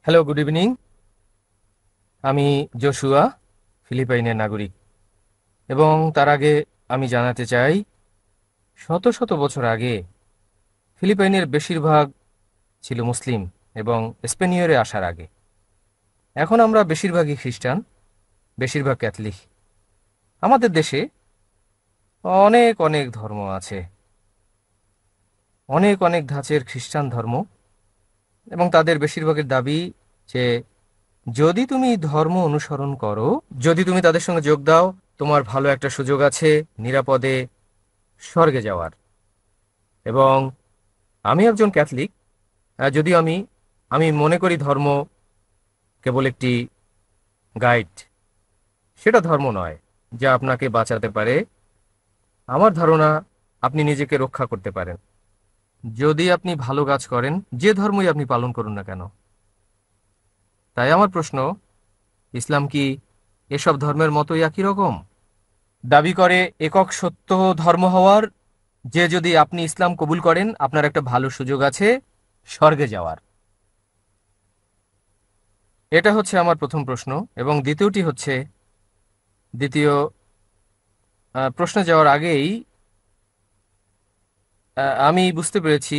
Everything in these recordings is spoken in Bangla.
Hello, good evening. আমি জোশুয়া, ফিলিপাইনের নাগরিক। এবং তার আগে আমি জানাতে চাই, শত শত বছর আগে ফিলিপাইনের বেশিরভাগ ছিল মুসলিম এবং স্পেনীয়রে আসার আগে। এখন আমরা বেশিরভাগই খ্রিস্টান, বেশিরভাগ ক্যাথলিক। আমাদের দেশে অনেক অনেক ধর্ম আছে, অনেক অনেক ধাঁচের খ্রিস্টান ধর্ম, এবং তাদের বেশিরভাগের দাবি যে যদি তুমি ধর্ম অনুসরণ করো, যদি তুমি তাদের সঙ্গে যোগ দাও, তোমার ভালো একটা সুযোগ আছে নিরাপদে স্বর্গে যাওয়ার। এবং আমি একজন ক্যাথলিক। যদিও আমি আমি মনে করি ধর্ম কেবল একটি গাইড, সেটা ধর্ম নয় যা আপনাকে বাঁচাতে পারে। আমার ধারণা আপনি নিজেকে রক্ষা করতে পারেন যদি আপনি ভালো কাজ করেন, যে ধর্মই আপনি পালন করুন না কেন। তাই আমার প্রশ্ন, ইসলাম কি এসব ধর্মের মতোই একই রকম দাবি করে একক সত্য ধর্ম হওয়ার, যে যদি আপনি ইসলাম কবুল করেন আপনার একটা ভালো সুযোগ আছে স্বর্গে যাওয়ার? এটা হচ্ছে আমার প্রথম প্রশ্ন। এবং দ্বিতীয়টি হচ্ছে, দ্বিতীয় প্রশ্নে যাওয়ার আগেই আমি বুঝতে পেরেছি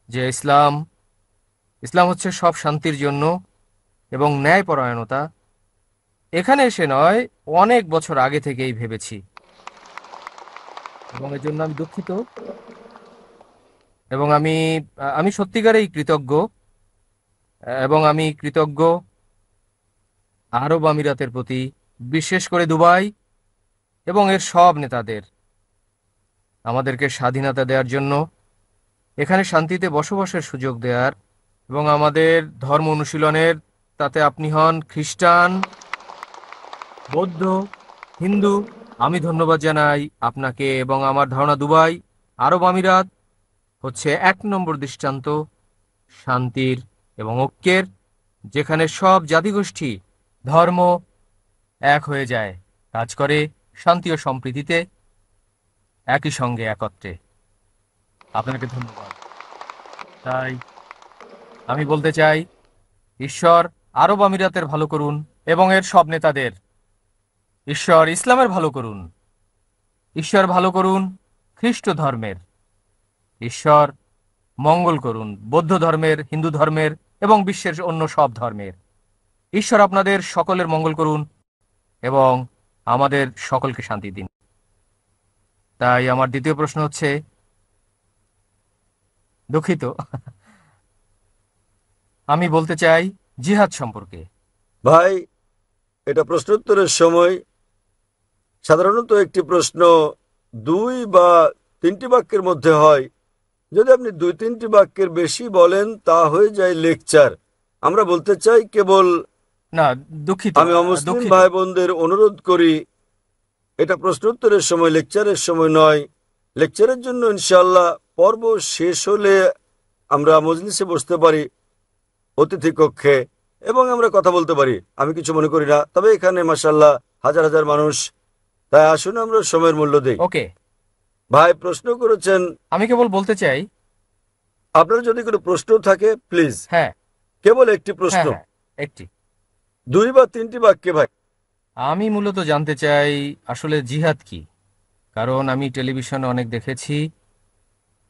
যে ইসলাম ইসলাম হচ্ছে সব শান্তির জন্য এবং ন্যায়পরায়ণতা। এখানে এসে নয়, অনেক বছর আগে থেকেই ভেবেছি, এবং এর জন্য আমি দুঃখিত। এবং আমি সত্যিকারেই কৃতজ্ঞ। এবং আমি কৃতজ্ঞ আরব আমিরাতের প্রতি, বিশেষ করে দুবাই এবং এর সব নেতাদের, আমাদেরকে স্বাধীনতা দেওয়ার জন্য, এখানে শান্তিতে বসবাসের সুযোগ দেওয়ার এবং আমাদের ধর্ম অনুশীলনের। তাতে আপনি হন খ্রিস্টান, বৌদ্ধ, হিন্দু, আমি ধন্যবাদ জানাই আপনাকে। এবং আমার ধারণা দুবাই, আরব আমিরাত হচ্ছে এক নম্বর দৃষ্টান্ত শান্তির এবং ঐক্যের, যেখানে সব জাতিগোষ্ঠী, ধর্ম এক হয়ে যায়, কাজ করে শান্তি ও সম্প্রীতিতে, একই সঙ্গে একত্রে। আপনাকে ধন্যবাদ। তাই আমি বলতে চাই, ঈশ্বর আরব আমিরাতের ভালো করুন এবং এর সব নেতাদের। ঈশ্বর ইসলামের ভালো করুন। ঈশ্বর ভালো করুন খ্রিস্ট ধর্মের। ঈশ্বর মঙ্গল করুন বৌদ্ধ ধর্মের, হিন্দু ধর্মের এবং বিশ্বের অন্য সব ধর্মের। ঈশ্বর আপনাদের সকলের মঙ্গল করুন এবং আমাদের সকলকে শান্তি দিন। তাই আমার দ্বিতীয় প্রশ্ন হচ্ছে, দুঃখিত, আমি বলতে চাই জিহাদ সম্পর্কে। ভাই, এটা প্রশ্নোত্তরের সময়। সাধারণত একটি প্রশ্ন 2 বা 3টি বাক্যের মধ্যে হয়। যদি আপনি 2-3টি বাক্যের বেশি বলেন তা হয়ে যায় লেকচার। আমরা বলতে চাই কেবল। না, দুঃখিত, আমি অমুসলিম দুঃখিত। ভাই বোনদের অনুরোধ করি, এটা প্রশ্নোত্তরের সময়, লেকচারের সময় নয়। লেকচারের জন্য ইনশাআল্লাহ পর্ব শেষ হলে আমরা মজলিসে বসতে পারি, অতিথি কক্ষে, এবং আমরা কথা বলতে পারি। আমি কিছু মনে করি না। তবে এখানে মাশাআল্লাহ হাজার হাজার মানুষ, তাই আসুন আমরা সময়ের মূল্য দেই। ওকে। ভাই প্রশ্ন করেছেন, আমি কেবল বলতে চাই, আপনার যদি কোনো প্রশ্ন থাকে প্লিজ, হ্যাঁ, কেবল একটি প্রশ্ন, হ্যাঁ, হ্যাঁ, একটি। 2 বা 3টি বাক্যে ভাই। আমি মূলত জানতে চাই আসলে জিহাদ কি। কারণ আমি টেলিভিশনে অনেক দেখেছি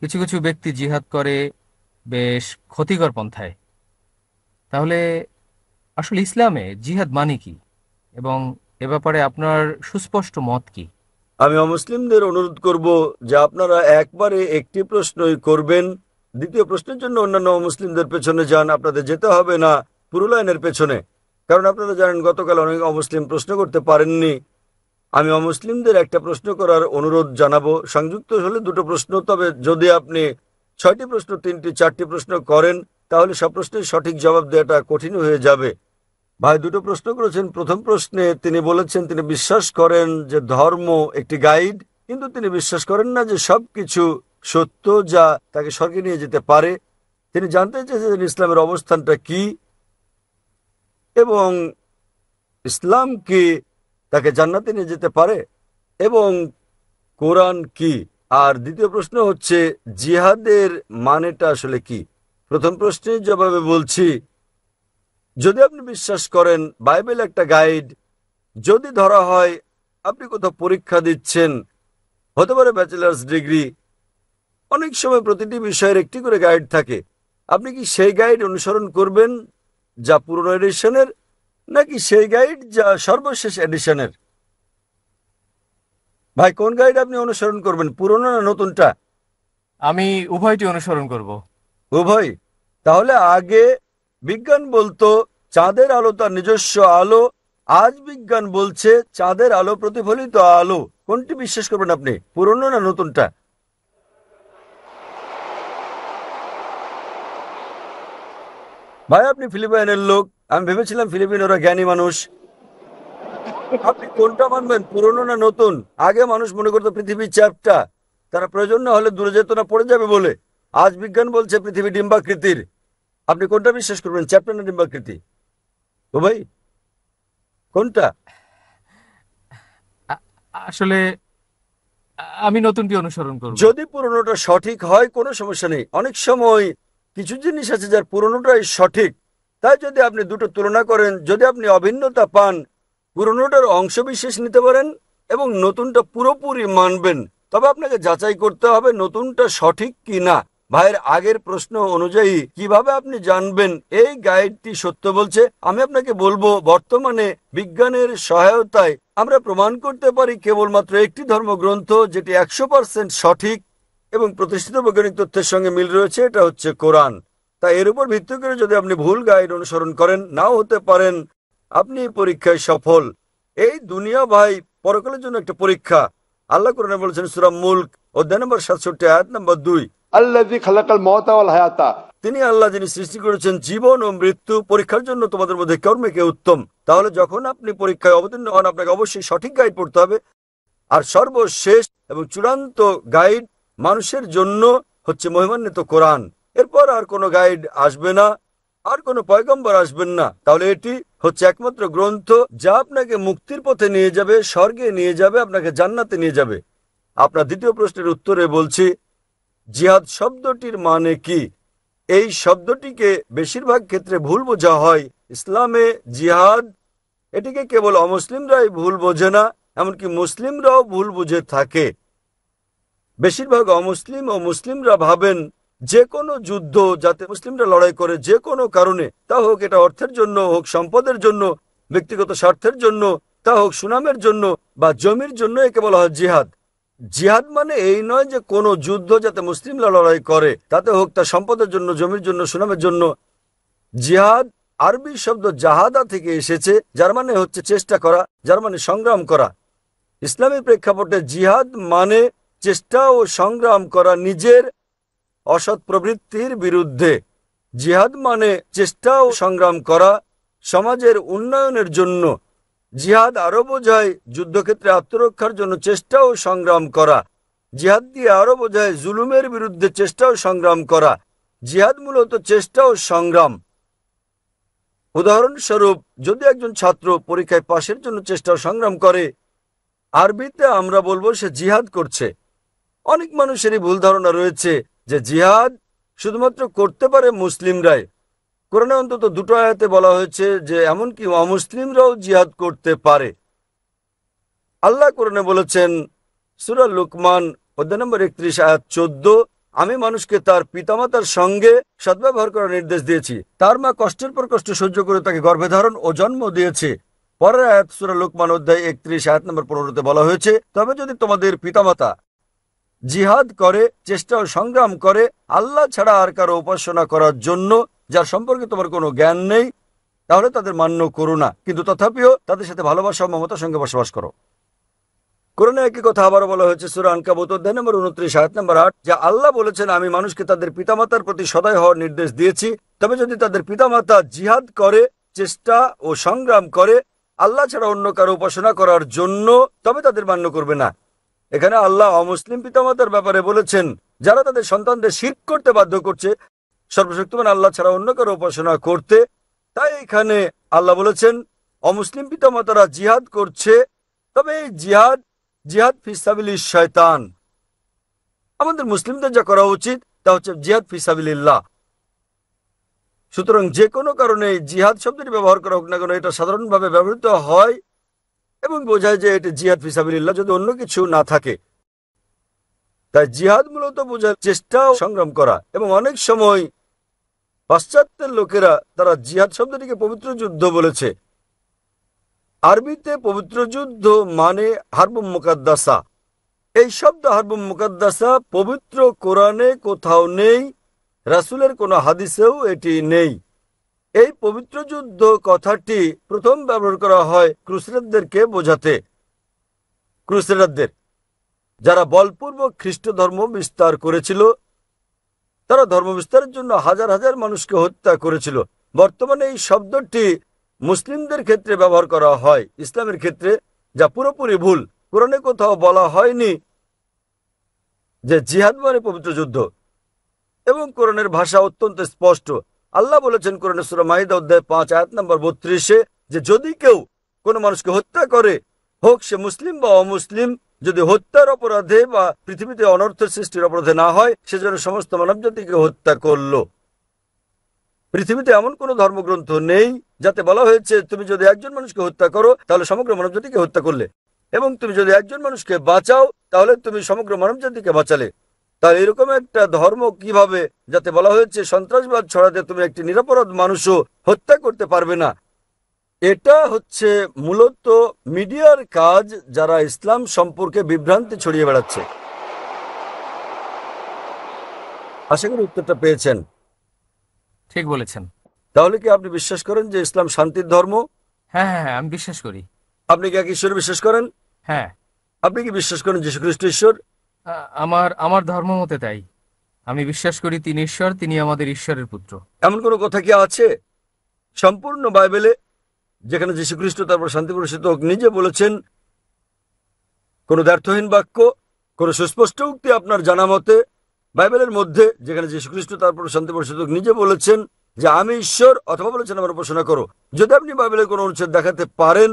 কিছু কিছু ব্যক্তি জিহাদ করে বেশ ক্ষতিকর পন্থায়। তাহলে আসলে ইসলামে জিহাদ মানে কি, এবং এ ব্যাপারে আপনার সুস্পষ্ট মত কি? আমি অমুসলিমদের অনুরোধ করব যে আপনারা একবারে একটি প্রশ্নই করবেন। দ্বিতীয় প্রশ্নের জন্য অন্যান্য অমুসলিমদের পেছনে যান, আপনাদের যেতে হবে না পুরো লাইনের পেছনে। কারণ আপনারা জানেন গতকাল অনেক অমুসলিম প্রশ্ন করতে পারেননি। আমি অমুসলিমদের একটা প্রশ্ন করার অনুরোধ জানাবো, সংযুক্ত হলে 2টো প্রশ্ন। তবে যদি আপনি 6টি প্রশ্ন, 3টি, 4টি প্রশ্ন করেন তাহলে সব প্রশ্নের সঠিক জবাব দেওয়াটা কঠিন হয়ে যাবে। ভাই 2টো প্রশ্ন করেছেন। প্রথম প্রশ্নে তিনি বলেছেন তিনি বিশ্বাস করেন যে ধর্ম একটি গাইড, কিন্তু তিনি বিশ্বাস করেন না যে সবকিছু সত্য যা তাকে স্বর্গে নিয়ে যেতে পারে। তিনি জানতে চেয়েছেন ইসলামের অবস্থানটা কি এবং ইসলাম কি তাকে জান্নাতে নিয়ে যেতে পারে, এবং কোরআন কি। আর দ্বিতীয় প্রশ্ন হচ্ছে জিহাদের মানেটা আসলে কি। প্রথম প্রশ্নের জবাবে বলছি, যদি আপনি বিশ্বাস করেন বাইবেল একটা গাইড, যদি ধরা হয় আপনি কোথাও পরীক্ষা দিচ্ছেন, হতে পারে ব্যাচেলার্স ডিগ্রি, অনেক সময় প্রতিটি বিষয়ের একটি করে গাইড থাকে, আপনি কি সেই গাইড অনুসরণ করবেন যা পুরনো এডিশনের, নাকি সেই গাইড যা সর্বশেষ এডিশনের? ভাই, কোন গাইড আপনি অনুসরণ করবেন, পুরনো না নতুনটা? আমি উভয়টি অনুসরণ করব। উভয়? তাহলে আগে বিজ্ঞান বলতো চাঁদের আলো তার নিজস্ব আলো, আজ বিজ্ঞান বলছে চাঁদের আলো প্রতিফলিত আলো। কোনটি বিশ্বাস করবেন আপনি, পুরনো না নতুনটা? ভাই, আপনি ফিলিপাইনের লোক, আমি ভেবেছিলাম ফিলিপিনোরা জ্ঞানী মানুষ। আপনি কোনটা মানবেন, পুরনো না নতুন? আগে মানুষ মনে করতো পৃথিবী চ্যাপ্টা, তারা প্রয়োজন না হলে দূরে যেত না, পড়ে যাবে বলে। আজ বিজ্ঞান বলছে পৃথিবী ডিম্বাকৃতির। আপনি কোনটা বিশ্বাস করবেন, চ্যাপ্টা না ডিম্বাকৃতি? ও ভাই, কোনটা? আ- আসলে আমি নতুনটি অনুসরণ করব। যদি পুরনোটা সঠিক হয় কোনো সমস্যা নেই। অনেক সময় কিছু জিনিস আছে যার পুরনোটাই সঠিক। তাই যদি আপনি দুটো তুলনা করেন, যদি আপনি অভিন্নতা পান, পুরনোটার অংশবিশেষ নিতে পারেন এবং নতুনটা পুরোপুরি মানবেন। তবে আপনাকে যাচাই করতে হবে নতুনটা সঠিক কি না। ভাইয়ের আগের প্রশ্ন অনুযায়ী কিভাবে আপনি জানবেন এই গাইডটি সত্য বলছে? আমি আপনাকে বলবো, বর্তমানে বিজ্ঞানের সহায়তায় আমরা প্রমাণ করতে পারি কেবলমাত্র একটি ধর্মগ্রন্থ যেটি 100% সঠিক এবং প্রতিষ্ঠিত বৈজ্ঞানিক তথ্যের সঙ্গে মিল রয়েছে, এটা হচ্ছে কোরআন। তাই এর উপর ভিত্তি করে যদি আপনি ভুল গাইড অনুসরণ করেন, নাও হতে পারেন আপনি এই পরীক্ষায় সফল। এই দুনিয়া ভাই পরকালের জন্য একটা পরীক্ষা। আল্লাহ কোরআনে বলেছেন সূরা মুলক অধ্যায় নম্বর 67 আয়াত নম্বর 2, আল্লাযী খালাকাল মাউতা ওয়াল হায়াতা, তিনি আল্লাহ যিনি সৃষ্টি করেছেন জীবন ও মৃত্যু পরীক্ষার জন্য তোমাদের মধ্যে কর্মে কে উত্তম। তাহলে যখন আপনি পরীক্ষায় অবতীর্ণ হন, আপনাকে অবশ্যই সঠিক গাইড পড়তে হবে। আর সর্বশেষ এবং চূড়ান্ত গাইড মানুষের জন্য হচ্ছে মহিমান্বিত কোরআন। এরপর আর কোনো গাইড আসবে না, আর কোনো পয়গম্বর আসবেন না। তাহলে এটি হচ্ছে একমাত্র গ্রন্থ যা আপনাকে মুক্তির পথে নিয়ে যাবে, স্বর্গে নিয়ে যাবে, আপনাকে জান্নাতে নিয়ে যাবে। আপনার দ্বিতীয় প্রশ্নের উত্তরে বলছি, জিহাদ শব্দটির মানে কি? এই শব্দটিকে বেশিরভাগ ক্ষেত্রে ভুল বোঝা হয়। ইসলামে জিহাদ, এটিকে কেবল অমুসলিমরাই ভুল বোঝে না, এমনকি মুসলিমরাও ভুল বুঝে থাকে। বেশিরভাগ অমুসলিম ও মুসলিমরা ভাবেন যে কোনো যুদ্ধ যাতে মুসলিমরা লড়াই করে যে কোনো কারণে, তা হোক এটা অর্থের জন্য, হোক সম্পদের জন্য, ব্যক্তিগত স্বার্থের জন্য, তা হোক সুনামের জন্য বা জমির জন্য, একে বলা হয় জিহাদ। জিহাদ মানে এই নয় যে কোনো যুদ্ধ যাতে মুসলিমরা লড়াই করে, তাতে হোক তা সম্পদের জন্য, জমির জন্য, সুনামের জন্য। জিহাদ আরবি শব্দ জাহাদা থেকে এসেছে, যার মানে হচ্ছে চেষ্টা করা, যার মানে সংগ্রাম করা। ইসলামী প্রেক্ষাপটে জিহাদ মানে চেষ্টা ও সংগ্রাম করা নিজের অসৎ প্রবৃত্তির বিরুদ্ধে। জিহাদ মানে চেষ্টা ও সংগ্রাম করা সমাজের উন্নয়নের জন্য। জিহাদ আরো বোঝায় যুদ্ধক্ষেত্রে আত্মরক্ষার জন্য চেষ্টা ও সংগ্রাম করা। জিহাদ দিয়ে আরো বোঝায় জুলুমের বিরুদ্ধে চেষ্টা ও সংগ্রাম করা। জিহাদ মূলত চেষ্টা ও সংগ্রাম। উদাহরণস্বরূপ, যদি একজন ছাত্র পরীক্ষায় পাশের জন্য চেষ্টা ও সংগ্রাম করে, আরবিতে আমরা বলবো সে জিহাদ করছে। অনেক মানুষেরই ভুল ধারণা রয়েছে যে জিহাদ শুধুমাত্র করতে পারে মুসলিমরাই। কোরআনে অন্তত দুটো আয়াতে বলা হয়েছে যে এমনকি অমুসলিমরাও জিহাদ করতে পারে। আল্লাহ কোরআনে বলেছেন সূরা লুকমান অধ্যায় নম্বর 31 আয়াত 14, আমি মানুষকে তার পিতামাতার সঙ্গে সদ্ব্যবহার করার নির্দেশ দিয়েছি। তার মা কষ্টের পর কষ্ট সহ্য করে তাকে গর্ভে ধারণ ও জন্ম দিয়েছে। পরের আয়াত সূরা লুকমান অধ্যায় 31 আয়াত নম্বর 15 বলা হয়েছে, তবে যদি তোমাদের পিতামাতা জিহাদ করে, চেষ্টা ও সংগ্রাম করে আল্লাহ ছাড়া আর কারো উপাসনা করার জন্য যার সম্পর্কে তোমার কোনো জ্ঞান নেই, তাহলে তাদের মান্য করো না, কিন্তু তথাপিও তাদের সাথে ভালোবাসা ও মমতার সঙ্গে বসবাস করো। কোরআনে একই কথা আবারও বলা হয়েছে সূরা আনকাবুত অধ্যায় নম্বর 29 আয়াত নম্বর 8, যা আল্লাহ বলেছেন আমি মানুষকে তাদের পিতামাতার প্রতি সদয় হওয়ার নির্দেশ দিয়েছি, তবে যদি তাদের পিতামাতা জিহাদ করে, চেষ্টা ও সংগ্রাম করে আল্লাহ ছাড়া অন্য কারো উপাসনা করার জন্য, তবে তাদের মান্য করবে না। এখানে আল্লাহ অমুসলিম পিতামাতার ব্যাপারে বলেছেন যারা তাদের সন্তানদের শিরক করতে বাধ্য করছে সর্বশক্তিমান আল্লাহ ছাড়া অন্য কারো উপাসনা করতে। তাই এখানে আল্লাহ বলেছেন অমুসলিম পিতামাতারা জিহাদ করছে, তবে এই জিহাদ ফিসাবিলিস শয়তান। আমাদের মুসলিমদের যা করা উচিত তা হচ্ছে জিহাদ ফিসাবিলিল্লাহ। সুতরাং যে কোনো কারণে জিহাদ শব্দটি ব্যবহার করা হোক না কেন, এটা সাধারণভাবে ব্যবহৃত হয় এবং বোঝায় যে এটি জিহাদ ফিসাবিলিল্লাহ যদি অন্য কিছু না থাকে। তাই জিহাদ মূলত বোঝার চেষ্টা ও সংগ্রাম করা। এবং অনেক সময় পাশ্চাত্যের লোকেরা তারা জিহাদ শব্দটিকে পবিত্র যুদ্ধ বলেছে। আরবিতে পবিত্র যুদ্ধ মানে হারবুম মুকাদ্দাসা। এই শব্দ হারবুম মুকাদ্দাসা পবিত্র কোরআনে কোথাও নেই, রাসূলের কোনো হাদিসেও এটি নেই। এই পবিত্র যুদ্ধ কথাটি প্রথম ব্যবহার করা হয় ক্রুসেডারদেরকে বোঝাতে। ক্রুসেডারদের, যারা বলপূর্বক খ্রিস্ট ধর্ম বিস্তার করেছিল, তারা ধর্ম বিস্তারের জন্য হাজার হাজার মানুষকে হত্যা করেছিল। বর্তমানে এই শব্দটি মুসলিমদের ক্ষেত্রে ব্যবহার করা হয় ইসলামের ক্ষেত্রে, যা পুরোপুরি ভুল। কোরআনে কোথাও বলা হয়নি যে জিহাদ মানে পবিত্র যুদ্ধ, এবং কোরআনের ভাষা অত্যন্ত স্পষ্ট। আল্লাহ বলেছেন কোরআনের সূরা মাইদা অধ্যায় 5 আয়াত নম্বর 32 যে যদি কেউ কোনো মানুষকে হত্যা করে, হোক সে মুসলিম বা অমুসলিম, যদি হত্যার অপরাধে বা পৃথিবীতে অনর্থের সৃষ্টির অপরাধে না হয়, সে যেন সমস্ত মানবজাতিকে হত্যা করল। পৃথিবীতে এমন কোনো ধর্মগ্রন্থ নেই যাতে বলা হয়েছে তুমি যদি একজন মানুষকে হত্যা করো তাহলে সমগ্র মানবজাতিকে হত্যা করলে, এবং তুমি যদি একজন মানুষকে বাঁচাও তাহলে তুমি সমগ্র মানবজাতিকে বাঁচালে। তাহলে এরকম একটা ধর্ম কিভাবে, যাতে বলা হয়েছে সন্ত্রাসবাদ ছড়াতে তুমি একটি নিরপরাধ মানুষও হত্যা করতে পারবে না? এটা হচ্ছে মূলত মিডিয়ার কাজ, যারা ইসলাম সম্পর্কে বিভ্রান্তি ছড়িয়ে বেড়াচ্ছে। আশা করি উত্তরটা পেয়েছেন। ঠিক বলেছেন। তাহলে কি আপনি বিশ্বাস করেন যে ইসলাম শান্তির ধর্ম? হ্যাঁ হ্যাঁ হ্যাঁ, আমি বিশ্বাস করি। আপনি কি এক ঈশ্বরে বিশ্বাস করেন? হ্যাঁ। আপনি কি বিশ্বাস করেন যীশু খ্রিস্ট ঈশ্বর? আমার আমার ধর্ম মতে তাই। আমি বিশ্বাস করি তিনি ঈশ্বর, তিনি আমাদের ঈশ্বরের পুত্র। এমন কোনো কথা কি আছে সম্পূর্ণ বাইবেলে যেখানে যীশু খ্রিস্ট তারপর শান্তি প্রতিষ্ঠিত হোক নিজে বলেছেন, কোনো দ্ব্যর্থহীন বাক্য, কোনো সুস্পষ্ট উক্তি আপনার জানা মতে বাইবেলের মধ্যে যেখানে যীশু খ্রিস্ট তারপর শান্তি প্রতিষ্ঠিত হোক নিজে বলেছেন যে আমি ঈশ্বর, অথবা বলেছেন আমার উপাসনা করো? যদি আপনি বাইবেলের কোনো অনুচ্ছেদ দেখাতে পারেন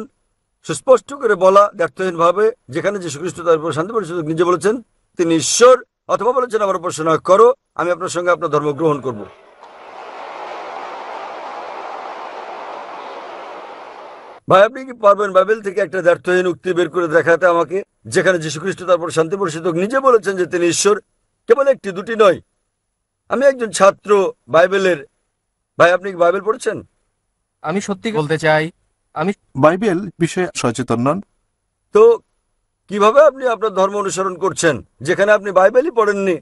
সুস্পষ্ট করে বলা দ্ব্যর্থহীন ভাবে, যেখানে যীশু খ্রিস্ট তারপর শান্তি প্রতিষ্ঠিত হোক নিজে বলেছেন তিনি ঈশ্বর, অথবা বলেছেন আমার উপাসনা করো, আমি আপনার সঙ্গে আপনার ধর্ম গ্রহণ করব। ভাই, আপনি কি পারবেন বাইবেল থেকে একটা দ্ব্যর্থহীন উক্তি বের করে দেখাতে আমাকে, যেখানে যীশু খ্রিস্ট তারপর শান্তি প্রতিষ্ঠিত হোক নিজে বলেছেন যে তিনি ঈশ্বর? কেবল একটি দুটি নয়। আমি একজন ছাত্র বাইবেলের। ভাই, আপনি কি বাইবেল পড়েছেন? আমি সত্যি বলতে চাই, আমি বাইবেল বিষয়ে সচেতন নন। তো কিভাবে আপনি আপনার ধর্ম অনুসরণ করছেন যেখানে আপনি বাইবেলই পড়েননি?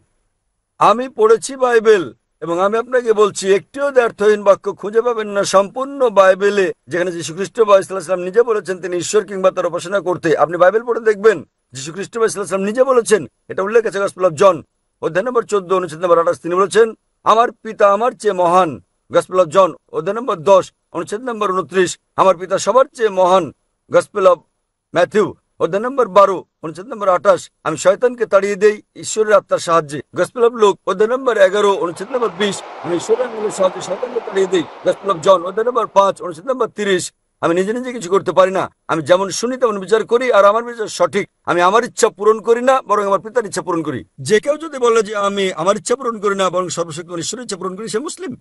আমি পড়েছি বাইবেল, এবং আমি আপনাকে বলছি একটিও দ্ব্যর্থহীন বাক্য খুঁজে পাবেন না সম্পূর্ণ বাইবেলে যেখানে যীশু খ্রিস্ট বা ইসলাম নিজে বলেছেন তিনি ঈশ্বর কিংবা তার উপাসনা করতে। আপনি বাইবেল পড়ে দেখবেন যীশু খ্রিস্ট বা ইসলাম নিজে বলেছেন, এটা উল্লেখ আছে গসপেল অফ জন অধ্যায় নম্বর 14 অনুচ্ছেদ নম্বর 28। তিনি বলেছেন আমার পিতা আমার চেয়ে মহান। গসপেল অফ জন অধ্যায় নম্বর 10 অনুচ্ছেদ নম্বর 29। আমার পিতা সবার চেয়ে মহান। গসপেল অফ ম্যাথিউ অধ্যায় নম্বর 12 অনুচ্ছেদ নম্বর 28। আমি শয়তানকে তাড়িয়ে দেই ঈশ্বরের আত্মার সাহায্যে। গসপেল অফ লুক অধ্যায় নম্বর 11 অনুচ্ছেদ নম্বর 20। আমি ঈশ্বরের আঙ্গুলের সাহায্যে শয়তানকে তাড়িয়ে দেই। গসপেল অফ জন অধ্যায় নম্বর 5 অনুচ্ছেদ নম্বর 30। আমি নিজে নিজে কিছু করতে পারি না, আমি যেমন শুনি তেমন বিচার করি, আর আমার বিচার সঠিক। আমি আমার ইচ্ছা পূরণ করি না, বরং আমার পিতার ইচ্ছা পূরণ করি। যে কেউ যদি বলে যে আমি আমার ইচ্ছা পূরণ করি না বরং সর্বশক্তিমান ঈশ্বরের ইচ্ছা পূরণ করি, সে মুসলিম।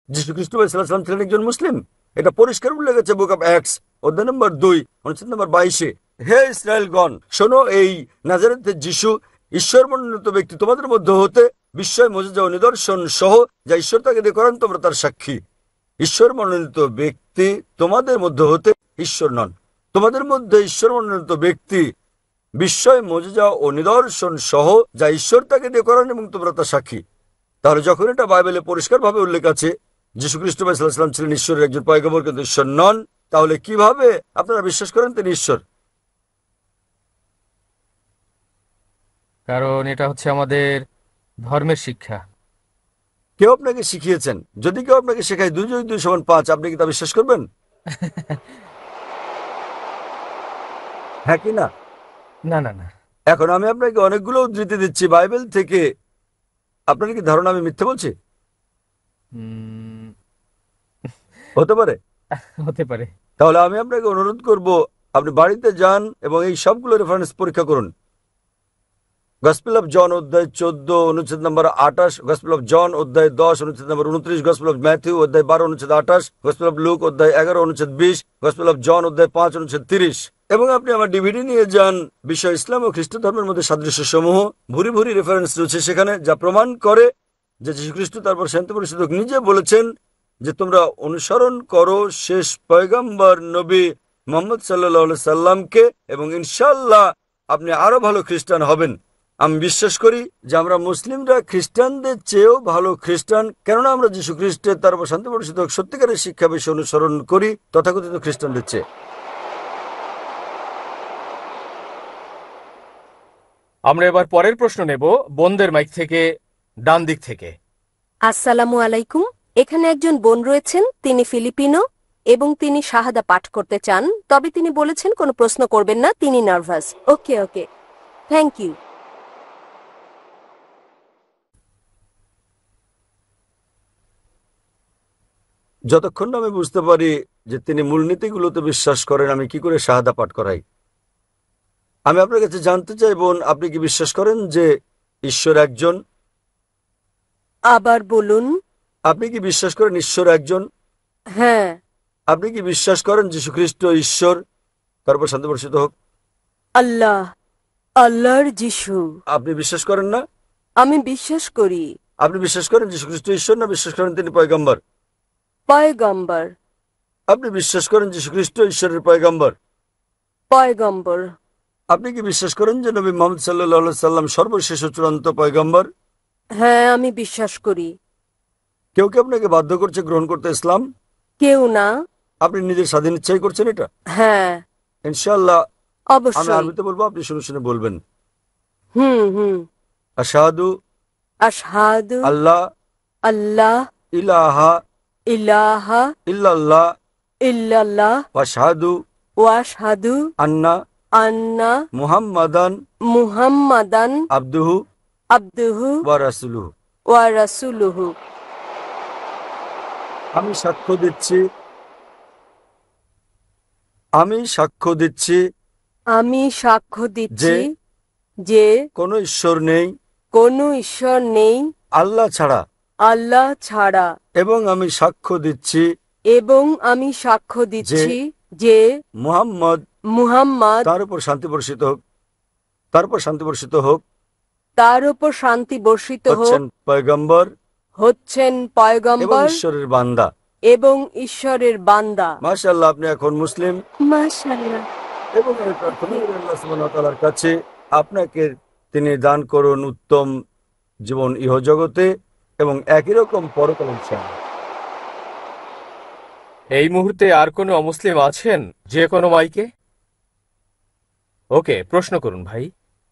যীশু খ্রিস্ট সাল্লাল্লাহু ছিলেন একজন মুসলিম। এটা পরিষ্কার উল্লেখ আছে বুক অফ অ্যাক্টস অধ্যায় নম্বর 2 অনুচ্ছেদ নম্বর 22। হে ইসরায়েলগণ, শোনো, এই নাজারেথের যিশু ঈশ্বর মনোনীত ব্যক্তি তোমাদের মধ্যে হতে বিস্ময় মুজিজা ও নিদর্শন সহ যা ঈশ্বর তাকে দিয়ে করেন, তোমরা তার সাক্ষী। ঈশ্বর মনোনীত ব্যক্তি তোমাদের মধ্যে হতে ঈশ্বর নন। তোমাদের মধ্যে ঈশ্বর মনোনীত ব্যক্তি বিস্ময় মুজিজা ও নিদর্শন সহ যা ঈশ্বর তাকে দিয়ে করেন এবং তোমরা তার সাক্ষী। তাহলে যখন এটা বাইবেলে পরিষ্কারভাবে উল্লেখ আছে যীশু খ্রিস্ট সাল্লাল্লাহু ছিলেন ঈশ্বরের একজন পয়গম্বর কিন্তু ঈশ্বর নন, তাহলে কিভাবে আপনারা বিশ্বাস করেন তিনি ঈশ্বর? কারণ এটা হচ্ছে আমাদের ধর্মের শিক্ষা। কেউ আপনাকে শিখিয়েছেন? যদি কেউ আপনাকে শেখায় 2 + 2 = 5, আপনি কি তা বিশ্বাস করবেন? হ্যাঁ কি না? না না না। এখন আমি আপনাকে অনেকগুলো উদ্ধৃতি দিচ্ছি বাইবেল থেকে। আপনার কি ধারণা আমি মিথ্যে বলছি? উম, হতে পারে। হতে পারে। তাহলে আমি আপনাকে অনুরোধ করব আপনি বাড়িতে যান এবং এই সবগুলো রেফারেন্স পরীক্ষা করুন। গসপেল অফ জন অধ্যায় 14 অনুচ্ছেদ নম্বর 28, গসপেল অফ জন অধ্যায় 10 অনুচ্ছেদ নম্বর 29, গসপেল অফ ম্যাথিউ অধ্যায় 12 অনুচ্ছেদ 28, গসপেল অফ লুক অধ্যায় 11 অনুচ্ছেদ 20, গসপেল অফ জন অধ্যায় 5 অনুচ্ছেদ 30। এবং আপনি আমার ডিভিডি নিয়ে যান, বিশ্ব ইসলাম ও খ্রিস্ট ধর্মের মধ্যে সাদৃশ্য সমূহ, ভুরি ভুরি রেফারেন্স রয়েছে সেখানে, যা প্রমাণ করে যে যীশুখ্রিস্ট তারপর শান্তি পরিষদক নিজে বলেছেন যে তোমরা অনুসরণ করো শেষ পয়গম্বর নবী মুহাম্মদ সাল্লাল্লাহু আলাইহি সাল্লামকে, এবং ইনশাআল্লাহ আপনি আরো ভালো খ্রিস্টান হবেন। আমি বিশ্বাস করি যে আমরা মুসলিমরা খ্রিস্টানদের চেয়েও ভালো খ্রিস্টান, কেননা আমরা যীশু খ্রিস্টের তারপর শান্তি পরিষদক সত্যিকারের শিক্ষা বেশি অনুসরণ করি তথাকথিত খ্রিস্টানদের চেয়ে। আমরা এবার পরের প্রশ্ন নেব বোনদের মাইক থেকে, ডান দিক থেকে। আসসালামু আলাইকুম। এখানে একজন বোন রয়েছেন, তিনি ফিলিপিনো এবং তিনি শাহাদা পাঠ করতে চান, তবে তিনি বলেছেন কোনো প্রশ্ন করবেন না, তিনি nervous. Okay okay, thank you. যতক্ষণ না আমি বুঝতে পারি যে তিনি মূলনীতিগুলোতে বিশ্বাস করেন, আমি কি করে শাহাদা পাঠ করাই? আমি আপনার কাছে জানতে চাই বোন, আপনি কি বিশ্বাস করেন যে ঈশ্বর একজন? আবার বলুন। আপনি কি বিশ্বাস করেন ঈশ্বর একজন? হ্যাঁ। আপনি কি বিশ্বাস করেন যীশুখ্রিস্ট ঈশ্বর তারপর শান্তি বর্ষিত হোক? আল্লাহ, আল্লাহর যিশু। আপনি বিশ্বাস করেন না? আমি বিশ্বাস করি। আপনি বিশ্বাস করেন যীশুখ্রিস্ট ঈশ্বর, না বিশ্বাস করেন তিনি পয়গম্বর? পয়গম্বর। আপনি বিশ্বাস করেন যীশুখ্রিস্ট ঈশ্বরের পয়গম্বর? পয়গম্বর। আপনি কি বিশ্বাস করেন যে নবী মুহাম্মদ সাল্লাল্লাহু আলাইহি সাল্লাম সর্বশেষ ও চূড়ান্ত পয়গম্বর? হ্যাঁ, আমি বিশ্বাস করি। কেউ কি আপনাকে বাধ্য করছে গ্রহণ করতে ইসলাম? কেউ না। আপনি নিজের স্বাধীন ইচ্ছাই করছেন এটা? হ্যাঁ, ইনশাআল্লাহ। আমি অবশ্যই। আরবিতে বলবো, আপনি শুনে শুনে বলবেন। হুম। আশহাদু আশহাদু আল্লাহ আল্লাহ ইলাহা ইলাহা ইল্লাল্লাহ ইল্লাল্লাহ ওয়া আশহাদু ওয়াশহাদু আন্না আন্না মুহাম্মাদান মুহাম্মাদান আবদুহু আবদুহু ওয়া রাসূলুহু। ওয়া রাসূলুহু। আমি সাক্ষ্য দিচ্ছি, আমি সাক্ষ্য দিচ্ছি আমি সাক্ষ্য দিচ্ছি যে কোনো ঈশ্বর নেই কোনো ঈশ্বর নেই আল্লাহ ছাড়া, আল্লাহ ছাড়া, এবং আমি সাক্ষ্য দিচ্ছি এবং আমি সাক্ষ্য দিচ্ছি যে মুহাম্মদ মুহাম্মদ তার উপর শান্তি বর্ষিত হোক, তার উপর শান্তি বর্ষিত হোক, তার উপর শান্তি বর্ষিত হোক, হচ্ছেন পয়গম্বর হচ্ছেন এবং পয়গম্বর ঈশ্বরের বান্দা। এবং ঈশ্বরের বান্দা। মাশাআল্লাহ, আপনি এখন মুসলিম। মাশাআল্লাহ। এবং আমি প্রার্থনা করি আল্লাহ সুবহানাহু ওয়া তাআলার কাছে আপনাকে তিনি দান করুন উত্তম জীবন ইহজগতে এবং একই রকম পরকালে ইনশাআল্লাহ। এই মুহূর্তে আর কোনো অমুসলিম আছেন যে কোনো মাইকে? ওকে, প্রশ্ন করুন ভাই।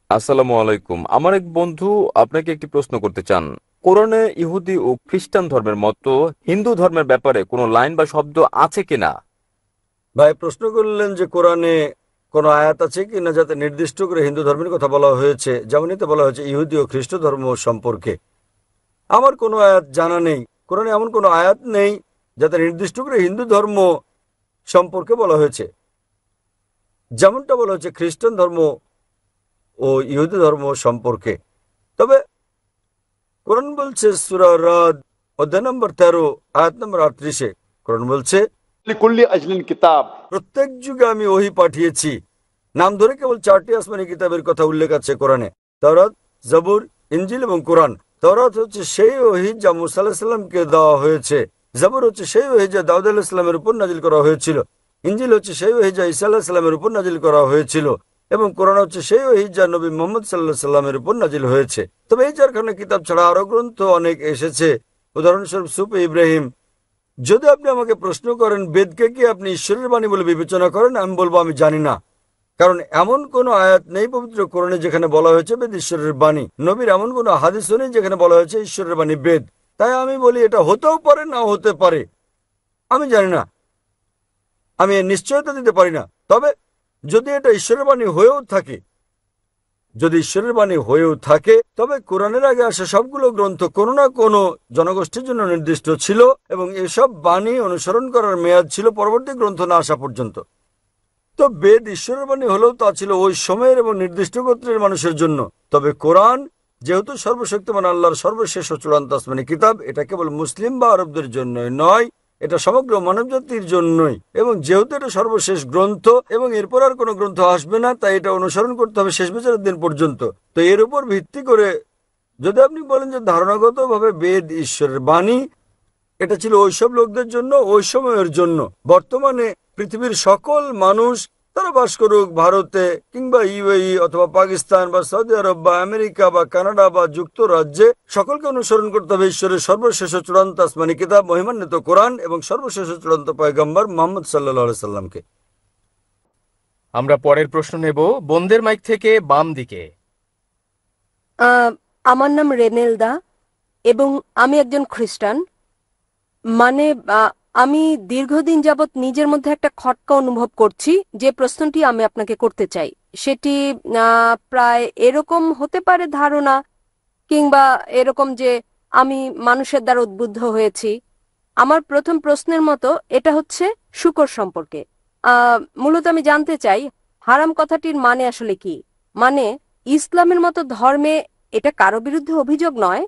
আসসালামু আলাইকুম। আমার এক বন্ধু আপনাকে একটি প্রশ্ন করতে চান। কোরআনে ইহুদি ও খ্রিস্টান ধর্মের মতো হিন্দু ধর্মের ব্যাপারে কোনো লাইন বা শব্দ আছে কিনা? ভাই প্রশ্ন করলেন যে কোরআনে কোনো আয়াত আছে কি না যাতে নির্দিষ্ট করে হিন্দু ধর্মের কথা বলা হয়েছে, যেমন এতে বলা হয়েছে ইহুদি ও খ্রিস্ট ধর্ম সম্পর্কে। আমার কোনো আয়াত জানা নেই, কোরআনে এমন কোনো আয়াত নেই যাতে নির্দিষ্ট করে হিন্দু ধর্ম সম্পর্কে বলা হয়েছে, যেমনটা বলা হয়েছে খ্রিস্টান ধর্ম ও ইহুদি ধর্ম সম্পর্কে। তবে কোরআন বলছে সূরা রাদ অধ্যায় নম্বর 13 আয়াত নম্বর 38-এ কোরআন বলছে, लिकुल्ली अजलिन किताब। প্রত্যেক যুগে আমি ওহী পাঠিয়েছি। নাম ধরে কেবল 4টি আসমানি কিতাবের কথা উল্লেখ আছে কোরআনে, তাওরাত, জবুর, ইনজিল এবং কোরআন। তাওরাত হচ্ছে সেই ওহী যা মুসা আলাইহিস সালামকে দেওয়া হয়েছে, জবুর হচ্ছে সেই ওহী যা দাউদ আলাইহিস সালামের উপর নাজিল করা হয়েছিল, ইনজিল হচ্ছে সেই ওহী যা ঈসা আলাইহিস সালামের উপর নাজিল করা হয়েছিল, এবং কোরআন হচ্ছে সেই ওহী যা নবী মুহাম্মদ সাল্লাল্লাহু আলাইহি সাল্লামের উপর নাজিল হয়েছে। তবে এই 4খানা কিতাব ছাড়া আরো গ্রন্থ অনেক এসেছে, উদাহরণস্বরূপ সুফে ইব্রাহিম। যদি আপনি আমাকে প্রশ্ন করেন বেদকে কি আপনি ঈশ্বরের বাণী বলে বিবেচনা করেন, আমি বলবো আমি জানি না, কারণ এমন কোনো আয়াত নেই পবিত্র কোরআনে যেখানে বলা হয়েছে বেদ ঈশ্বরের বাণী। নবীর এমন কোনো হাদিসও নেই যেখানে বলা হয়েছে ঈশ্বরের বাণী বেদ। তাই আমি বলি এটা হতেও পারে, নাও হতে পারে, আমি জানি না, আমি এর নিশ্চয়তা দিতে পারি না। তবে যদি এটা ঈশ্বরের বাণী হয়েও থাকে, যদি ঈশ্বরের বাণী হয়েও থাকে, তবে কোরআনের আগে আসা সবগুলো গ্রন্থ কোনো না কোনো জনগোষ্ঠীর জন্য নির্দিষ্ট ছিল এবং এসব বাণী অনুসরণ করার মেয়াদ ছিল পরবর্তী গ্রন্থ না আসা পর্যন্ত। তো বেদ ঈশ্বরের বাণী হলেও তা ছিল ওই সময়ের এবং নির্দিষ্ট গোত্রের মানুষের জন্য। তবে কোরআন যেহেতু সর্বশক্তিমান আল্লাহর সর্বশেষ ও চূড়ান্ত আসমানী কিতাব, এটা কেবল মুসলিম বা আরবদের জন্যই নয়, এটা সমগ্র মানবজাতির জন্যই। এবং যেহেতু এটা সর্বশেষ গ্রন্থ এবং এরপর আর কোনো গ্রন্থ আসবে না, তাই এটা অনুসরণ করতে হবে শেষ বিচারের দিন পর্যন্ত। তো এর উপর ভিত্তি করে যদি আপনি বলেন যে ধারণাগতভাবে বেদ ঈশ্বরের বাণী, এটা ছিল ওইসব লোকদের জন্য, ওই সময়ের জন্য। বর্তমানে পৃথিবীর সকল মানুষ, তারা বাস করুক ভারতে কিংবা ইউএই অথবা পাকিস্তান বা সৌদি আরব বা আমেরিকা বা কানাডা বা যুক্তরাজ্যে, সকলকে অনুসরণ করতে হবে ঈশ্বরের সর্বশেষ ও চূড়ান্ত আসমানী কিতাব মহিমান্বিত কোরআন এবং সর্বশেষ ও চূড়ান্ত পয়গম্বর মুহাম্মদ সাল্লাল্লাহু আলাইহি সাল্লামকে। আমরা পরের প্রশ্ন নেব বোনদের মাইক থেকে বাম দিকে। আমার নাম রেনেলদা এবং আমি একজন খ্রিস্টান। মানে আমি দীর্ঘদিন যাবৎ নিজের মধ্যে একটা খটকা অনুভব করছি। যে প্রশ্নটি আমি আপনাকে করতে চাই সেটি প্রায় এরকম হতে পারে ধারণা, কিংবা এরকম যে আমি মানুষের দ্বারা উদ্বুদ্ধ হয়েছি। আমার প্রথম প্রশ্নের মতো এটা হচ্ছে শূকর সম্পর্কে। মূলত আমি জানতে চাই হারাম কথাটির মানে আসলে কি। মানে ইসলামের মতো ধর্মে এটা কারো বিরুদ্ধে অভিযোগ নয়,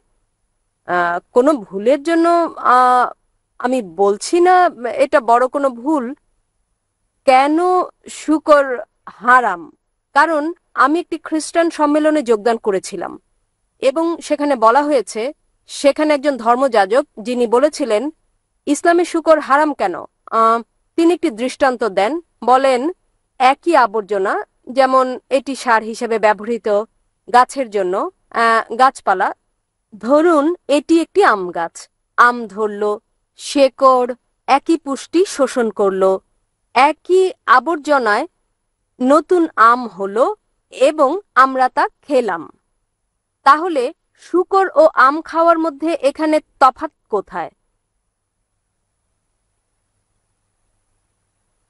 কোনো ভুলের জন্য আমি বলছি না এটা বড় কোনো ভুল। কেন শূকর হারাম? কারণ আমি একটি খ্রিস্টান সম্মেলনে যোগদান করেছিলাম এবং সেখানে বলা হয়েছে, সেখানে একজন ধর্মযাজক যিনি বলেছিলেন ইসলামে শূকর হারাম কেন, তিনি একটি দৃষ্টান্ত দেন। বলেন একই আবর্জনা, যেমন এটি সার হিসেবে ব্যবহৃত গাছের জন্য, গাছপালা, ধরুন এটি একটি আম গাছ, আম ধরল, শেকড় একই পুষ্টি শোষণ করল, একই আবর্জনায় নতুন আম হলো এবং আমরা তা খেলাম। তাহলে শূকর ও আম খাওয়ার মধ্যে এখানে তফাৎ কোথায়?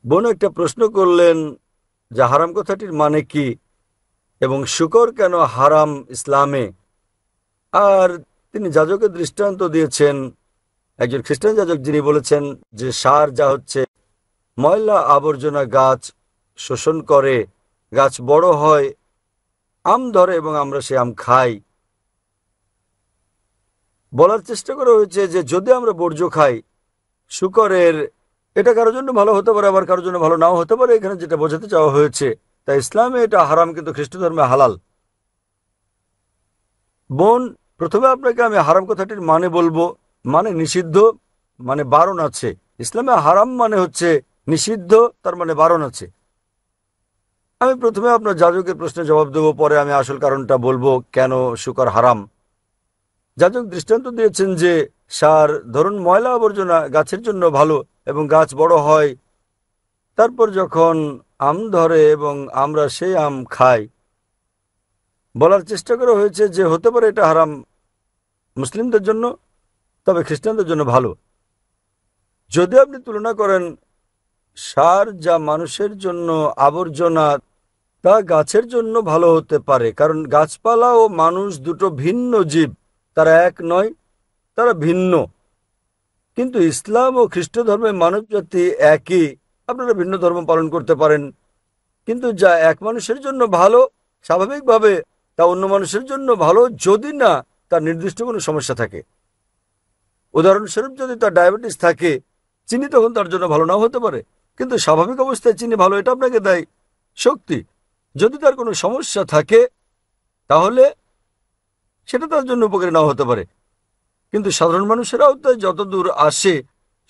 বোন একটা প্রশ্ন করলেন যে হারাম কথাটির মানে কি এবং শূকর কেন হারাম ইসলামে। আর তিনি যাজকের দৃষ্টান্ত দিয়েছেন, একজন খ্রিস্টান যাজক, যিনি বলেছেন যে সার যা হচ্ছে ময়লা আবর্জনা গাছ শোষণ করে, গাছ বড় হয়, আম ধরে এবং আমরা সে আম খাই। বলার চেষ্টা করা হয়েছে যে যদি আমরা বর্জ্য খাই শূকরের, এটা কারোর জন্য ভালো হতে পারে, আবার কারোর জন্য ভালো নাও হতে পারে। এখানে যেটা বোঝাতে চাওয়া হয়েছে, তাই ইসলামে এটা হারাম কিন্তু খ্রিস্ট ধর্মে হালাল। বোন, প্রথমে আপনাকে আমি হারাম কথাটির মানে বলবো। মানে নিষিদ্ধ, মানে বারণ আছে। ইসলামে হারাম মানে হচ্ছে নিষিদ্ধ, তার মানে বারণ আছে। আমি প্রথমে আপনার যাজকের প্রশ্নের জবাব দেবো, পরে আমি আসল কারণটা বলবো কেন শূকর হারাম। যাজক দৃষ্টান্ত দিয়েছেন যে সার, ধরুন ময়লা আবর্জনা গাছের জন্য ভালো এবং গাছ বড় হয়, তারপর যখন আম ধরে এবং আমরা সেই আম খাই। বলার চেষ্টা করা হয়েছে যে হতে পারে এটা হারাম মুসলিমদের জন্য, তবে খ্রিস্টানদের জন্য ভালো। যদি আপনি তুলনা করেন সার যা মানুষের জন্য আবর্জনা, তা গাছের জন্য ভালো হতে পারে, কারণ গাছপালা ও মানুষ দুটো ভিন্ন জীব, তারা এক নয়, তারা ভিন্ন। কিন্তু ইসলাম ও খ্রিস্ট ধর্মে মানবজাতি একই। আপনারা ভিন্ন ধর্ম পালন করতে পারেন, কিন্তু যা এক মানুষের জন্য ভালো স্বাভাবিকভাবে তা অন্য মানুষের জন্য ভালো, যদি না তার নির্দিষ্ট কোনো সমস্যা থাকে। উদাহরণস্বরূপ, যদি তার ডায়াবেটিস থাকে, চিনি তখন তার জন্য ভালো নাও হতে পারে, কিন্তু স্বাভাবিক অবস্থায় চিনি ভালো, এটা আপনাকে দেয় শক্তি। যদি তার কোনো সমস্যা থাকে তাহলে সেটা তার জন্য উপকারী নাও হতে পারে। কিন্তু সাধারণ মানুষের আওতায় যতদূর আসে,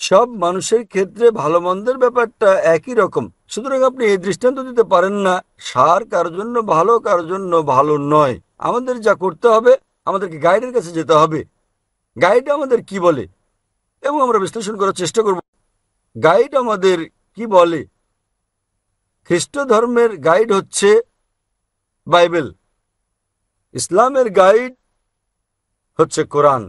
সব মানুষের ক্ষেত্রে ভালো মন্দের ব্যাপারটা একই রকম। সুতরাং আপনি এই দৃষ্টান্ত দিতে পারেন না সার কারোর জন্য ভালো, কারোর জন্য ভালো নয়। আমাদের যা করতে হবে, আমাদেরকে গাইডের কাছে যেতে হবে। গাইড আমাদের কি বলে এবং আমরা বিশ্লেষণ করার চেষ্টা করব গাইড আমাদের কি বলে। খ্রিস্ট ধর্মের গাইড হচ্ছে বাইবেল, ইসলামের গাইড হচ্ছে কোরআন।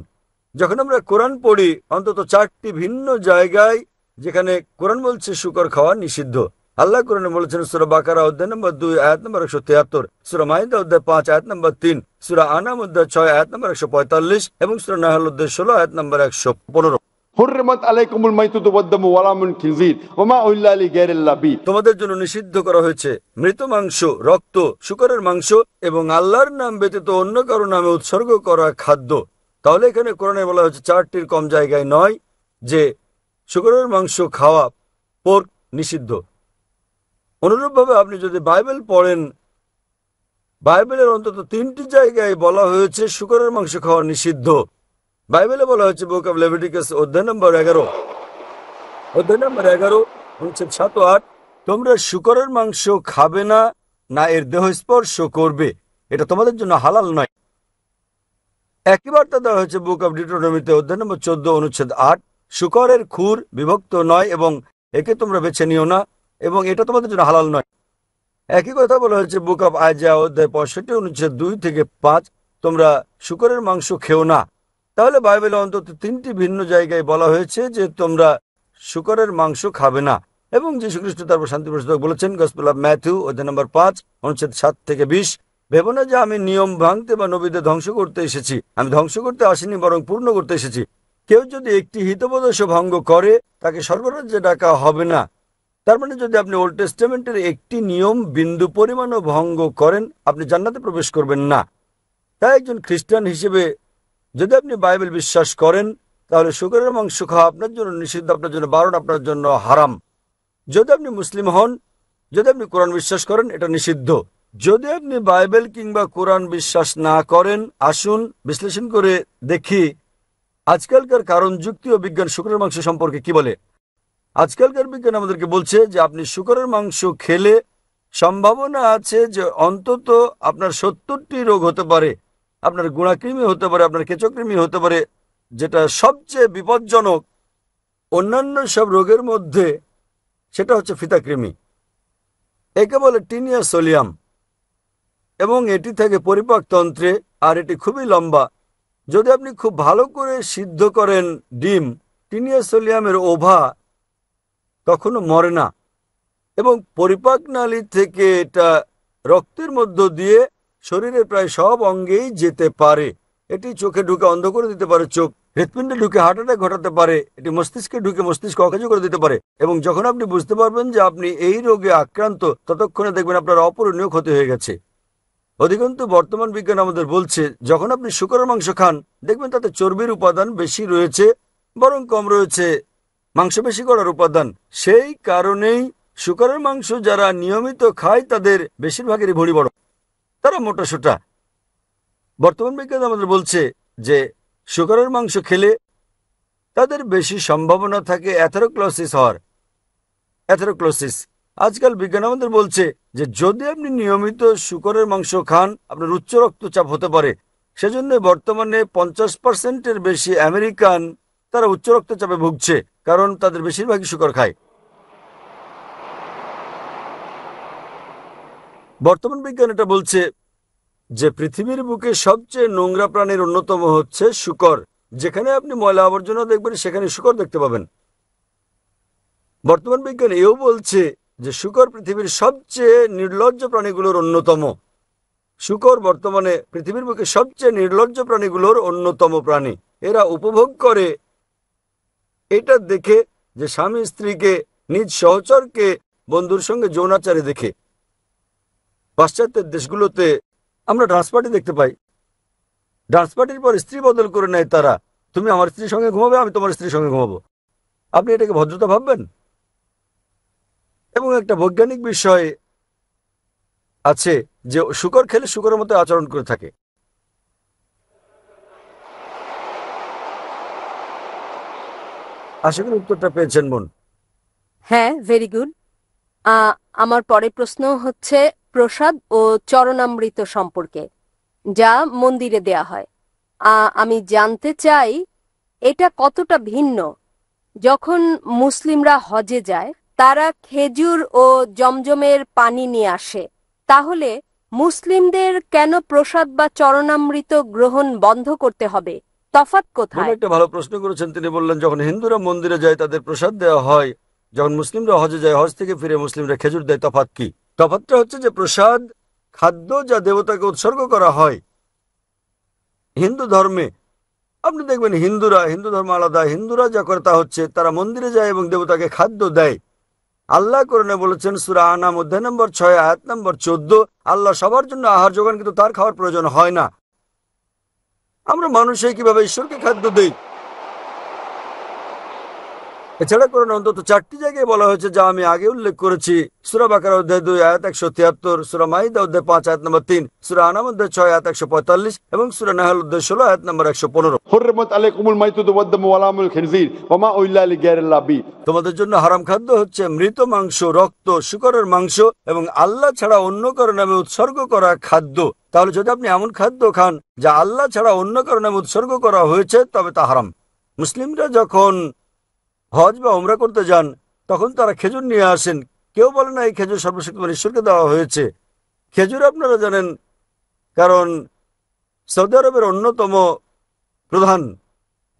যখন আমরা কোরআন পড়ি, অন্তত 4টি ভিন্ন জায়গায় যেখানে কোরআন বলছে শূকর খাওয়া নিষিদ্ধ। আল্লাহ কোরআনে বলেছেন সূরা বাকারা অধ্যায় নম্বর 2 আয়াত নম্বর 173, সূরা মাইদা অধ্যায় 5 আয়াত নম্বর 3, সূরা আনাম অধ্যায় 6 আয়াত নম্বর 145 এবং সূরা নাহল অধ্যায় 16 আয়াত নম্বর 115। হুররিমাত আলাইকুমুল মাইতাতু ওয়াদ-দামু ওয়া লাহমুল খিনজির ওয়া মা উহিল্লা লিগাইরিল্লাহ বি। তোমাদের জন্য নিষিদ্ধ করা হয়েছে মৃত মাংস, রক্ত, শূকরের মাংস এবং আল্লাহর নাম ব্যতীত অন্য কারো নামে উৎসর্গ করা খাদ্য। তাহলে এখানে কোরআনে বলা হয়েছে 4টির কম জায়গায় নয় যে শূকরের মাংস খাওয়া, পোর্ক নিষিদ্ধ। অনুরূপভাবে আপনি যদি বাইবেল পড়েন, বাইবেলের অন্তত 3টি জায়গায় বলা হয়েছে শূকরের মাংস খাওয়া নিষিদ্ধ। বাইবেলে বলা হয়েছে বুক অব লেভিটিকাস অধ্যায় নম্বর 11, অনুচ্ছেদ 7 ও 8, তোমরা শূকরের মাংস খাবে না, না এর দেহ স্পর্শ করবে, এটা তোমাদের জন্য হালাল নয়। একই বার্তা দেওয়া হয়েছে বুক অব ডিউটেরোনমিতে অধ্যায় নম্বর 14, অনুচ্ছেদ 8, শূকরের খুর বিভক্ত নয় এবং একে তোমরা বেছে নিও না এবং এটা তোমাদের জন্য হালাল নয়। একই কথা বলা হয়েছে বুক অব আইজায়া অধ্যায় 65, অনুচ্ছেদ 2 থেকে 5, তোমরা শূকরের মাংস খেও না। তাহলে বাইবেলে অন্তত 3টি ভিন্ন জায়গায় বলা হয়েছে যে তোমরা শূকরের মাংস খাবে না। এবং যীশুখ্রিস্ট তারপর শান্তি প্রচারক বলেছেন গসপেল অব ম্যাথিউ অধ্যায় নম্বর 5, অনুচ্ছেদ 7 থেকে 20, ভেবো না যে আমি নিয়ম ভাঙতে বা নবীদের ধ্বংস করতে এসেছি, আমি ধ্বংস করতে আসিনি বরং পূর্ণ করতে এসেছি। কেউ যদি একটি হিতোপদেশ ভঙ্গ করে তাকে স্বর্গরাজ্যে ডাকা হবে না। তার মানে যদি আপনি ওল্ড টেস্টামেন্টের একটি নিয়ম বিন্দু পরিমাণও ভঙ্গ করেন আপনি জান্নাতে প্রবেশ করবেন না। তাই একজন খ্রিস্টান হিসেবে যদি আপনি বাইবেল বিশ্বাস করেন তাহলে শূকরের মাংস খাওয়া আপনার জন্য নিষিদ্ধ, আপনার জন্য বারণ, আপনার জন্য হারাম। যদি আপনি মুসলিম হন, যদি আপনি কোরআন বিশ্বাস করেন, এটা নিষিদ্ধ। যদি আপনি বাইবেল কিংবা কোরআন বিশ্বাস না করেন, আসুন বিশ্লেষণ করে দেখি আজকালকার কারণ যুক্তি ও বিজ্ঞান শূকরের মাংস সম্পর্কে কি বলে। আজকালকার বিজ্ঞান আমাদেরকে বলছে যে আপনি শূকরের মাংস খেলে সম্ভাবনা আছে যে অন্তত আপনার 70টি রোগ হতে পারে। আপনার গুণাকৃমি হতে পারে, আপনার কেঁচোকৃমি হতে পারে, যেটা সবচেয়ে বিপজ্জনক অন্যান্য সব রোগের মধ্যে সেটা হচ্ছে ফিতাকৃমি। একে বলে টিনিয়া সোলিয়াম এবং এটি থাকে পরিপাকতন্ত্রে আর এটি খুবই লম্বা। যদি আপনি খুব ভালো করে সিদ্ধ করেন ডিম, টিনিয়া সোলিয়ামের ওভা কখনো মরে না এবং পরিপাক নালী থেকে এটা রক্তের মধ্য দিয়ে শরীরের প্রায় সব অঙ্গেই যেতে পারে। এটি চোখে ঢুকে অন্ধ করে দিতে পারে চোখ, হৃৎপিণ্ডে ঢুকে হার্ট অ্যাটাক ঘটাতে পারে, এটি মস্তিষ্কে ঢুকে মস্তিষ্ক অকেজ করে দিতে পারে। এবং যখন আপনি বুঝতে পারবেন যে আপনি এই রোগে আক্রান্ত ততক্ষণে দেখবেন আপনার অপূরণীয় ক্ষতি হয়ে গেছে। অধিকন্তু বর্তমান বিজ্ঞান আমাদের বলছে যখন আপনি শূকরের মাংস খান দেখবেন তাতে চর্বির উপাদান বেশি রয়েছে, বরং কম রয়েছে মাংসপেশি গড়ার উপাদান। সেই কারণেই শূকরের মাংস যারা নিয়মিত খায় তাদের বেশিরভাগেরই ভুঁড়ি বড়, তারা মোটাসোটা। বর্তমান বিজ্ঞান আমাদের বলছে যে শূকরের মাংস খেলে তাদের বেশি সম্ভাবনা থাকে অ্যাথেরোক্লোসিস হওয়ার। অ্যাথেরোক্লোসিস আজকাল বিজ্ঞান আমাদের বলছে যে যদি আপনি নিয়মিত শূকরের মাংস খান আপনার উচ্চ রক্তচাপ হতে পারে। সেজন্য বর্তমানে 50%-এর বেশি আমেরিকান তারা উচ্চ রক্তচাপে ভুগছে, কারণ তাদের বেশিরভাগই শূকর খায়। বর্তমান বিজ্ঞান এটা বলছে যে পৃথিবীর বুকে সবচেয়ে নোংরা প্রাণীর অন্যতম হচ্ছে শূকর। যেখানে আপনি ময়লা আবর্জনা দেখবেন সেখানে শূকর দেখতে পাবেন। বর্তমান বিজ্ঞান এও বলছে যে শূকর পৃথিবীর সবচেয়ে নির্লজ্জ প্রাণীগুলোর অন্যতম। শূকর বর্তমানে পৃথিবীর বুকে সবচেয়ে নির্লজ্জ প্রাণীগুলোর অন্যতম প্রাণী। এরা উপভোগ করে এটা দেখে যে স্বামী স্ত্রীকে, নিজ সহচরকে বন্ধুর সঙ্গে যৌনাচারে দেখে। পাশ্চাত্যের দেশগুলোতে আমরা ডান্স পার্টি দেখতে পাই। ডান্স পার্টির পর স্ত্রী বদল করে নেয় তারা। তুমি আমার স্ত্রীর সঙ্গে ঘুমাবে, আমি তোমার স্ত্রীর সঙ্গে ঘুমাবো। আপনি এটাকে ভদ্রতা ভাববেন? এবং একটা বৈজ্ঞানিক বিষয় আছে যে শূকর খেলে শূকরের মতো আচরণ করে থাকে। আশা করি উত্তরটা পেয়েছেন বোন। হ্যাঁ, ভেরি গুড। আমার পরের প্রশ্ন হচ্ছে প্রসাদ ও চরণামৃত সম্পর্কে, যা মন্দিরে দেয়া হয়। আমি জানতে চাই এটা কতটা ভিন্ন। যখন মুসলিমরা হজে যায় তারা খেজুর ও জমজমের পানি নিয়ে আসে, তাহলে মুসলিমদের কেন প্রসাদ বা চরণামৃত গ্রহণ বন্ধ করতে হবে? তফাৎ কোথায়? একটা ভালো প্রশ্ন করেছেন। তিনি বললেন যখন হিন্দুরা মন্দিরে যায় তাদের প্রসাদ দেওয়া হয়, যখন মুসলিমরা হজে যায় হজ থেকে ফিরে মুসলিমরা খেজুর দেয়। তফাৎ কি? তফাৎটা হচ্ছে যে প্রসাদ খাদ্য যা দেবতাকে উৎসর্গ করা হয়। হিন্দু ধর্মে আপনি দেখবেন হিন্দু ধর্ম আলাদা, হিন্দুরা যা করে তা হচ্ছে তারা মন্দিরে যায় এবং দেবতাকে খাদ্য দেয়। আল্লাহ কোরআনে বলেছেন সূরা আনাম অধ্যায় নম্বর 6 আয়াত নম্বর 14, আল্লাহ সবার জন্য আহার যোগান, কিন্তু তার খাওয়ার প্রয়োজন হয় না। আমরা মানুষই কিভাবে ঈশ্বরকে খাদ্য দেই? এছাড়া কোরআনে অন্তত 4টি জায়গায় বলা হয়েছে যা আমি আগে উল্লেখ করেছি। সূরা বাকারা অধ্যায় 2 আয়াত 173, সূরা মাইদা অধ্যায় 5 আয়াত নম্বর 3, সূরা আনাম অধ্যায় 6 আয়াত 145 এবং সূরা নাহল অধ্যায় 16 আয়াত নম্বর 115। حرمت عليكم الميتة والدم ولحم الخنزير وما أهل لغير الله به। তোমাদের জন্য হারাম খাদ্য হচ্ছে মৃত মাংস, রক্ত, শূকরের মাংস এবং আল্লাহ ছাড়া অন্য কারো নামে উৎসর্গ করা খাদ্য। তাহলে যদি আপনি এমন খাদ্য খান যা আল্লাহ ছাড়া অন্য কারো নামে উৎসর্গ করা হয়েছে, তবে তা হারাম। মুসলিমরা যখন হজ বা উমরা করতে যান তখন তারা খেজুর নিয়ে আসেন। কেউ বলে না এই খেজুর সর্বশক্তিমান ঈশ্বরকে দেওয়া হয়েছে। খেজুর আপনারা জানেন, কারণ সৌদি আরবের অন্যতম প্রধান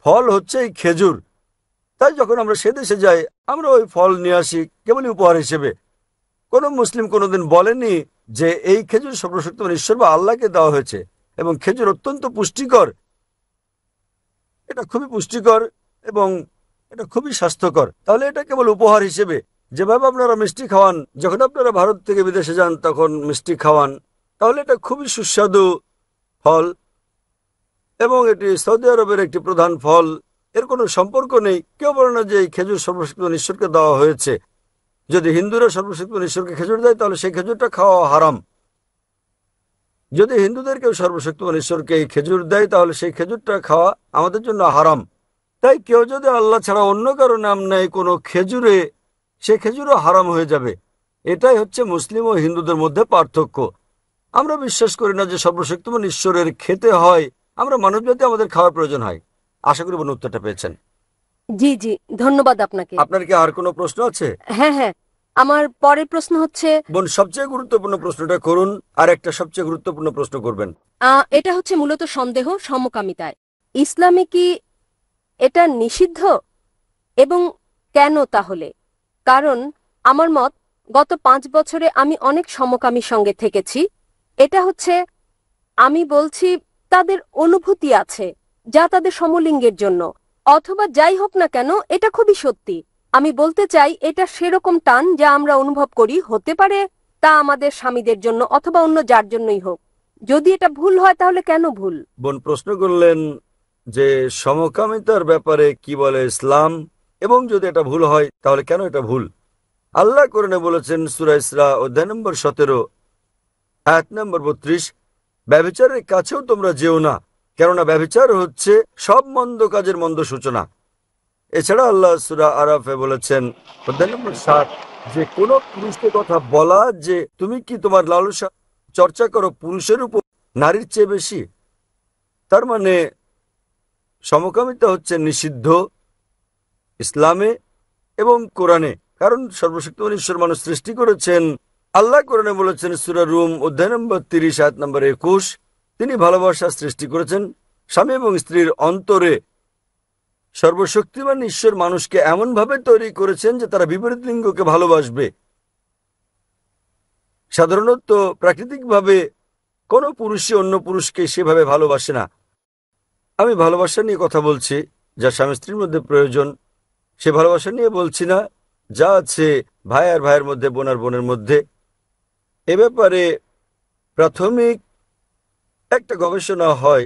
ফল হচ্ছে এই খেজুর। তাই যখন আমরা সে দেশে যাই আমরা ওই ফল নিয়ে আসি কেবলই উপহার হিসেবে। কোনো মুসলিম কোনোদিন বলেনি যে এই খেজুর সর্বশক্তিমান ঈশ্বর বা আল্লাহকে দেওয়া হয়েছে। এবং খেজুর অত্যন্ত পুষ্টিকর, এটা খুবই পুষ্টিকর এবং এটা খুবই স্বাস্থ্যকর। তাহলে এটা কেবল উপহার হিসেবে। যেভাবে আপনারা মিষ্টি খাওয়ান, যখন আপনারা ভারত থেকে বিদেশে যান তখন মিষ্টি খাওয়ান, তাহলে এটা খুবই সুস্বাদু ফল এবং এটি সৌদি আরবের একটি প্রধান ফল। এর কোনো সম্পর্ক নেই। কেউ বলে না যে এই খেজুর সর্বশক্তিমান ঈশ্বরকে দেওয়া হয়েছে। যদি হিন্দুরা সর্বশক্তিমান ঈশ্বরকে খেজুর দেয় তাহলে সেই খেজুরটা খাওয়া হারাম। যদি হিন্দুদের কেউ সর্বশক্তিমান ঈশ্বরকে এই খেজুর দেয় তাহলে সেই খেজুরটা খাওয়া আমাদের জন্য হারাম। তাই কেউ যদি আল্লাহ ছাড়া অন্য কারো নাম নেয় কোনো খেজুরে, সে খেজুরও হারাম হয়ে যাবে। এটাই হচ্ছে মুসলিম ও হিন্দুদের মধ্যে পার্থক্য। আমরা বিশ্বাস করি না যে সর্বশক্তিমান ঈশ্বরের খেতে হয়। আমরা মানবজাতি আমাদের খাওয়ার প্রয়োজন হয়। আশা করি বোন উত্তরটা পেয়েছেন। জি জি, ধন্যবাদ আপনাকে। আপনার কি আর কোনো প্রশ্ন আছে? হ্যাঁ হ্যাঁ, আমার পরের প্রশ্ন হচ্ছে, বোন সবচেয়ে গুরুত্বপূর্ণ প্রশ্নটা করুন, আর একটা সবচেয়ে গুরুত্বপূর্ণ প্রশ্ন করবেন। এটা হচ্ছে মূলত সন্দেহ সমকামিতায়। ইসলামে কি এটা নিষিদ্ধ এবং কেন তাহলে? কারণ আমার মত, গত 5 বছরে আমি অনেক সমকামীর সঙ্গে থেকেছি। এটা হচ্ছে, আমি বলছি, তাদের অনুভূতি আছে যা তাদের সমলিঙ্গের জন্য, অথবা যাই হোক না কেন, এটা খুবই সত্যি। আমি বলতে চাই এটা সেরকম টান যা আমরা অনুভব করি, হতে পারে তা আমাদের স্বামীদের জন্য অথবা অন্য যার জন্যই হোক। যদি এটা ভুল হয় তাহলে কেন ভুল? বোন প্রশ্ন করলেন যে সমকামিতার ব্যাপারে কি বলে ইসলাম, এবং যদি এটা ভুল হয় তাহলে কেন এটা ভুল। আল্লাহ কোরআনে বলেছেন সূরা ইসরা অধ্যায় নম্বর 17 আয়াত নম্বর 32, ব্যভিচারের কাছেও তোমরা যেও না, কেননা ব্যভিচার হচ্ছে সব মন্দ কাজের মন্দ সূচনা। এছাড়া আল্লাহ সূরা আরাফে বলেছেন অধ্যায় নম্বর 7 যে কোনো পুরুষকে কথা বলা যে তুমি কি তোমার লালসা চর্চা করো পুরুষের উপর নারীর চেয়ে বেশি। তার মানে সমকামিতা হচ্ছে নিষিদ্ধ ইসলামে এবং কোরআনে, কারণ সর্বশক্তিমান ঈশ্বর মানুষ সৃষ্টি করেছেন। আল্লাহ কোরআনে বলেছেন সূরা রুম অধ্যায় নম্বর 30 আয়াত নম্বর 21, তিনি ভালোবাসা সৃষ্টি করেছেন স্বামী এবং স্ত্রীর অন্তরে। সর্বশক্তিমান ঈশ্বর মানুষকে এমনভাবে তৈরি করেছেন যে তারা বিপরীত লিঙ্গকে ভালোবাসবে। সাধারণত প্রাকৃতিকভাবে কোনো পুরুষই অন্য পুরুষকে সেভাবে ভালোবাসে না। আমি ভালোবাসা নিয়ে কথা বলছি যা স্বামী স্ত্রীর মধ্যে প্রয়োজন, সে ভালোবাসা নিয়ে বলছি না যা আছে ভাই আর ভাইয়ের মধ্যে, বোন আর বোনের মধ্যে। এ ব্যাপারে প্রাথমিক একটা গবেষণা হয়